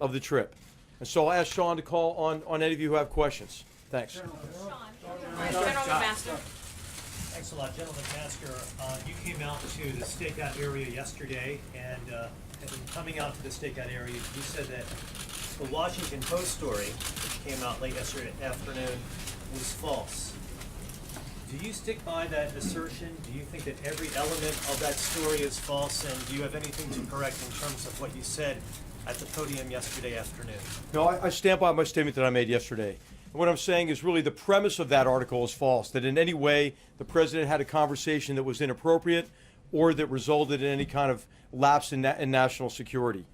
of the trip. And so I'll ask Sean to call on any of you who have questions. Thanks. General McMaster. Thanks a lot, General McMaster. You came out to the stakeout area yesterday, and coming out to the stakeout area, you said that the Washington Post story, which came out late yesterday afternoon, was false. Do you stick by that assertion? Do you think that every element of that story is false? And do you have anything to correct in terms of what you said at the podium yesterday afternoon? No, I stand by my statement that I made yesterday. And what I'm saying is really the premise of that article is false, that in any way the president had a conversation that was inappropriate or that resulted in any kind of lapse in national security.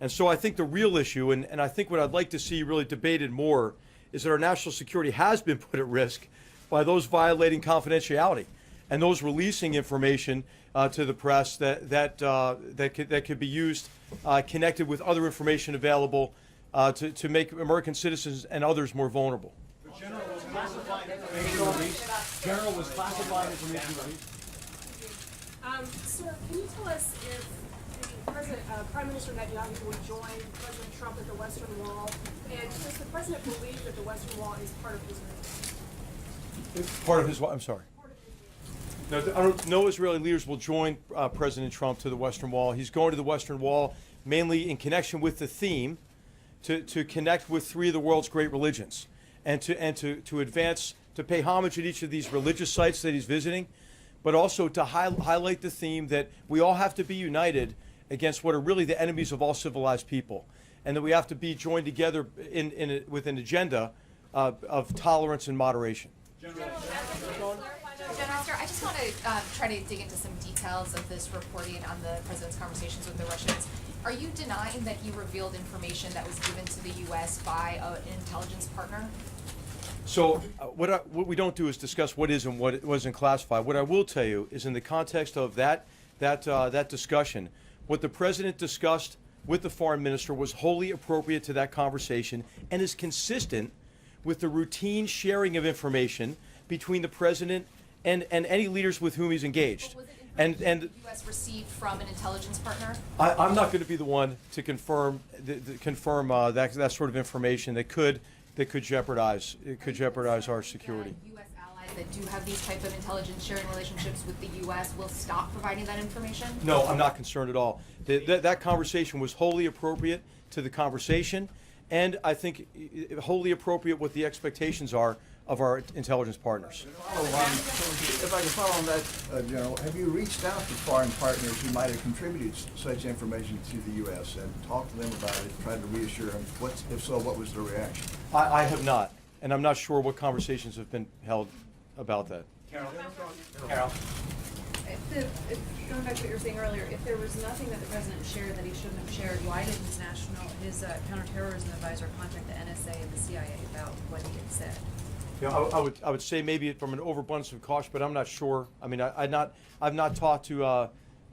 And so I think the real issue, and I think what I'd like to see really debated more, is that our national security has been put at risk by those violating confidentiality and those releasing information to the press that could be used connected with other information available to make American citizens and others more vulnerable. The General was classifying information released. General was classifying information released. Sir, can you tell us if Prime Minister Netanyahu will join President Trump at the Western Wall, and does the president believe that the Western Wall is part of his movement? Part of his what? I'm sorry. No, no Israeli leaders will join President Trump to the Western Wall. He's going to the Western Wall mainly in connection with the theme to connect with three of the world's great religions and to advance, to pay homage at each of these religious sites that he's visiting, but also to highlight the theme that we all have to be united against what are really the enemies of all civilized people, and that we have to be joined together with an agenda of tolerance and moderation. General, I just want to try to dig into some details of this reporting on the president's conversations with the Russians. Are you denying that he revealed information that was given to the U.S. by an intelligence partner? So what we don't do is discuss what is and what wasn't classified. What I will tell you is in the context of that discussion, what the president discussed with the foreign minister was wholly appropriate to that conversation and is consistent with the routine sharing of information between the president and any leaders with whom he's engaged. Was it information the U.S. received from an intelligence partner? I'm not going to be the one to confirm that sort of information that could jeopardize our security. U.S. allies that do have these type of intelligence sharing relationships with the U.S. will stop providing that information? No, I'm not concerned at all. That conversation was wholly appropriate to the conversation, and I think wholly appropriate what the expectations are of our intelligence partners. If I can follow on that, General, have you reached out to foreign partners who might have contributed such information to the U.S. and talked to them about it, tried to reassure them? If so, what was their reaction? I have not, and I'm not sure what conversations have been held about that. Carol. Going back to what you were saying earlier, if there was nothing that the president shared that he shouldn't have shared, why did his counterterrorism advisor contact the NSA and the CIA about what he had said? Yeah, I would say maybe from an overabundance of caution, but I'm not sure. I mean, I've not talked to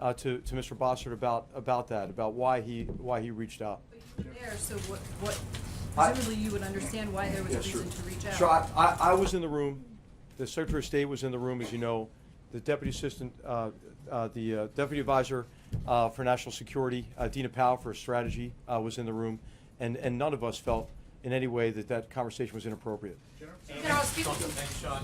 Mr. Bossert about that, about why he reached out. But you were there, so what presumably you would understand why there was a reason to reach out. So I was in the room. The Secretary of State was in the room, as you know. The Deputy Assistant, the Deputy Advisor for National Security, Dina Powell for Strategy, was in the room, and none of us felt in any way that conversation was inappropriate. General, speak. Thanks, Sean.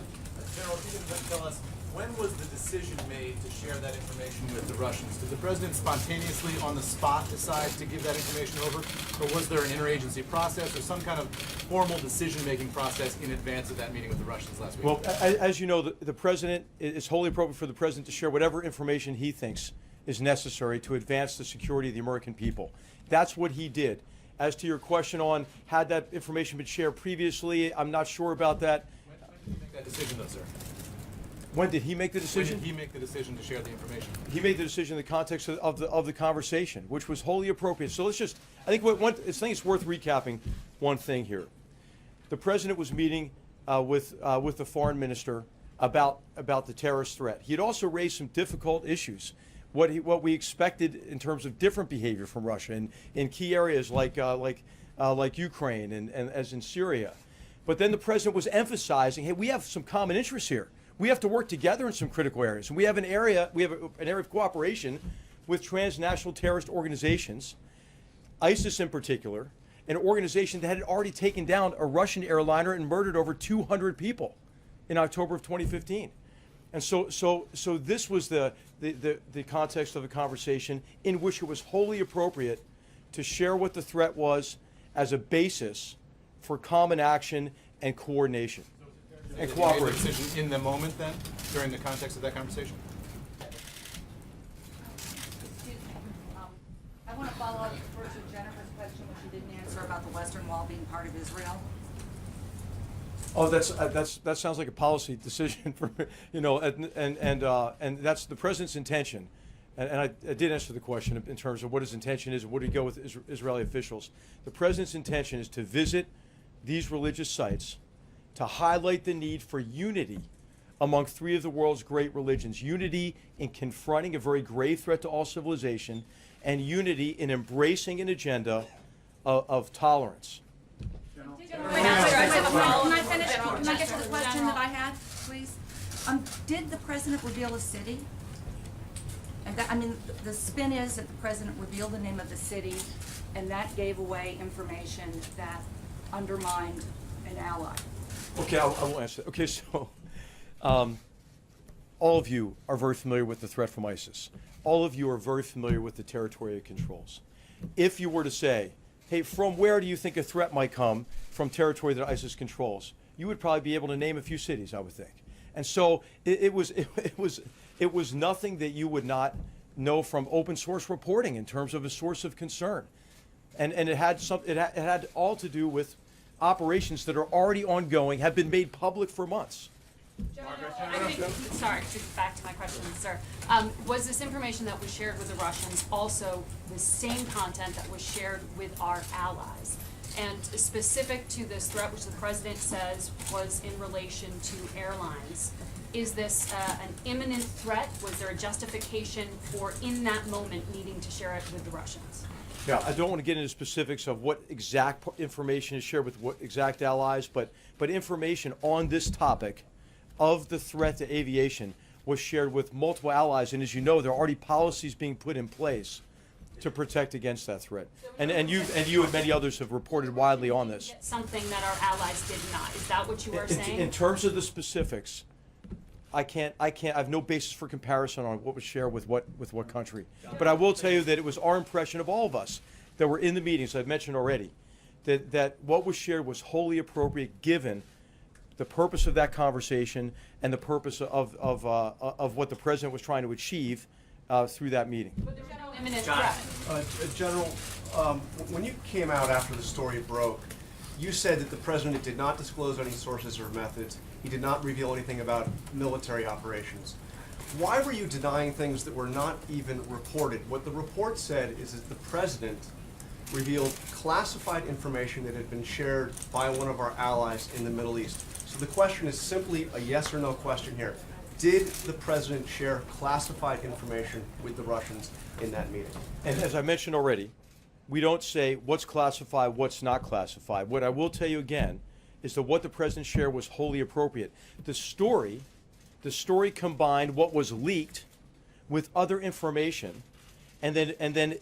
General, if you can tell us, when was the decision made to share that information with the Russians? Did the president spontaneously on the spot decide to give that information over? Or was there an interagency process or some kind of formal decision-making process in advance of that meeting with the Russians last week? Well, as you know, the president, it's wholly appropriate for the president to share whatever information he thinks is necessary to advance the security of the American people. That's what he did. As to your question on had that information been shared previously, I'm not sure about that. When did he make that decision, though, sir? When did he make the decision? When did he make the decision to share the information? He made the decision in the context of the conversation, which was wholly appropriate. So let's just, I think it's worth recapping one thing here. The president was meeting with the foreign minister about the terrorist threat. He had also raised some difficult issues. What we expected in terms of different behavior from Russia in key areas like Ukraine and as in Syria. But then the president was emphasizing, hey, we have some common interests here. We have to work together in some critical areas. And we have an area of cooperation with transnational terrorist organizations, ISIS in particular, an organization that had already taken down a Russian airliner and murdered over 200 people in October of 2015. And so this was the context of a conversation in which it was wholly appropriate to share what the threat was as a basis for common action and coordination and Did you make a cooperation. decision in the moment then, during the context of that conversation? Excuse me. I want to follow up first with Jennifer's question, which you didn't answer about the Western Wall being part of Israel. Oh, that sounds like a policy decision for and that's the president's intention. And I did answer the question in terms of what his intention is and where do you go with Israeli officials. The president's intention is to visit these religious sites to highlight the need for unity among three of the world's great religions. Unity in confronting a very grave threat to all civilization, and unity in embracing an agenda of tolerance. Can I finish? Can I get to the question that I had, please? Did the president reveal a city? And that, I mean, the spin is that the president revealed the name of the city, and that gave away information that undermined an ally. Okay, I will answer that. Okay, so all of you are very familiar with the threat from ISIS. All of you are very familiar with the territory it controls. If you were to say, hey, from where do you think a threat might come from territory that ISIS controls, you would probably be able to name a few cities, I would think. And so it was nothing that you would not know from open source reporting in terms of a source of concern. And it had all to do with operations that are already ongoing, have been made public for months. I think, sorry, back to my question, sir. Was this information that was shared with the Russians also the same content that was shared with our allies? And specific to this threat, which the president says was in relation to airlines, is this an imminent threat? Was there a justification for, in that moment, needing to share it with the Russians? Yeah, I don't want to get into specifics of what exact information is shared with what exact allies, but information on this topic of the threat to aviation was shared with multiple allies, and as you know, there are already policies being put in place to protect against that threat. And you and many others have reported widely on this. Something that our allies did not. Is that what you were saying? In terms of the specifics, I have no basis for comparison on what was shared with what country. But I will tell you that it was our impression of all of us that were in the meetings, I've mentioned already, that what was shared was wholly appropriate given the purpose of that conversation and the purpose of what the president was trying to achieve through that meeting. But there's no imminent threat. General, when you came out after the story broke, you said that the president did not disclose any sources or methods. He did not reveal anything about military operations. Why were you denying things that were not even reported? What the report said is that the president revealed classified information that had been shared by one of our allies in the Middle East. So the question is simply a yes or no question here. Did the president share classified information with the Russians in that meeting? And as I mentioned already, we don't say what's classified, what's not classified. What I will tell you again is that what the president shared was wholly appropriate. The story combined what was leaked with other information and then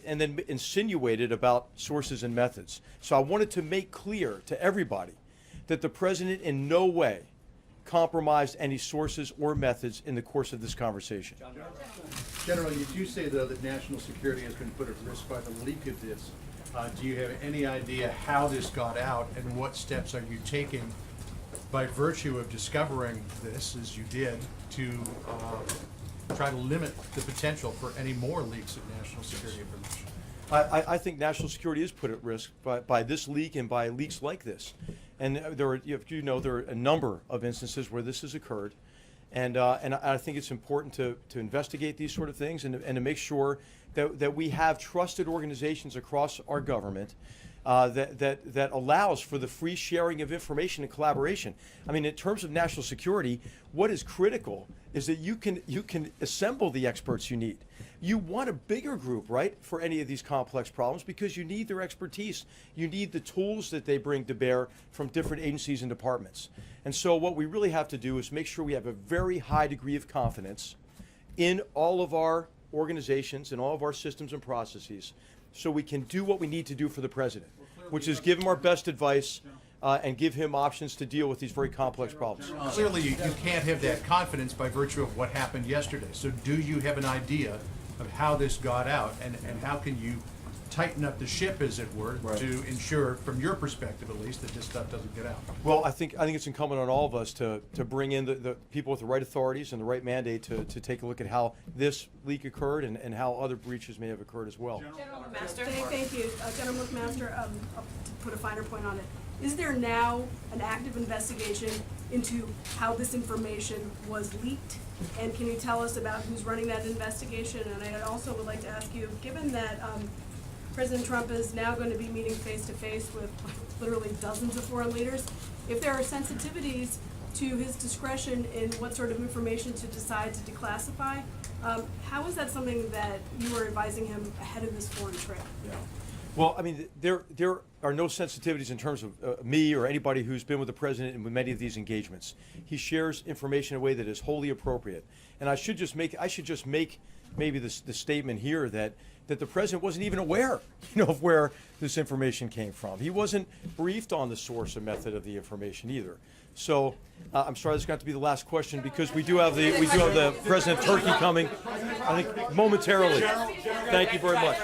insinuated about sources and methods. So I wanted to make clear to everybody that the president in no way compromised any sources or methods in the course of this conversation. General, you do say, though, that national security has been put at risk by the leak of this. Do you have any idea how this got out, and what steps are you taking by virtue of discovering this, as you did, to try to limit the potential for any more leaks of national security information? I think national security is put at risk by this leak and by leaks like this. And there are a number of instances where this has occurred. And I think it's important to investigate these sort of things and to make sure that we have trusted organizations across our government that allows for the free sharing of information and collaboration. I mean, in terms of national security, what is critical is that you can assemble the experts you need. You want a bigger group, right, for any of these complex problems because you need their expertise. You need the tools that they bring to bear from different agencies and departments. And so what we really have to do is make sure we have a very high degree of confidence in all of our organizations and all of our systems and processes so we can do what we need to do for the president. which is give him our best advice and give him options to deal with these very complex problems. Clearly, you can't have that confidence by virtue of what happened yesterday. So do you have an idea of how this got out, and how can you tighten up the ship, as it were, to ensure, from your perspective at least, that this stuff doesn't get out? Well, I think it's incumbent on all of us to bring in the people with the right authorities and the right mandate to take a look at how this leak occurred and how other breaches may have occurred as well. General McMaster. Thank you. General McMaster, to put a finer point on it, is there now an active investigation into how this information was leaked? And can you tell us about who's running that investigation? And I also would like to ask you, given that President Trump is now going to be meeting face-to-face with literally dozens of foreign leaders, if there are sensitivities to his discretion in what sort of information to decide to declassify, how is that something that you are advising him ahead of this foreign trip? Yeah. Well, I mean, there are no sensitivities in terms of me or anybody who's been with the president in many of these engagements. He shares information in a way that is wholly appropriate. And I should just make maybe the statement here that the president wasn't even aware, of where this information came from. He wasn't briefed on the source and method of the information either. So I'm sorry, this is going to be the last question because we do have the president of Turkey coming, I think momentarily. Thank you very much.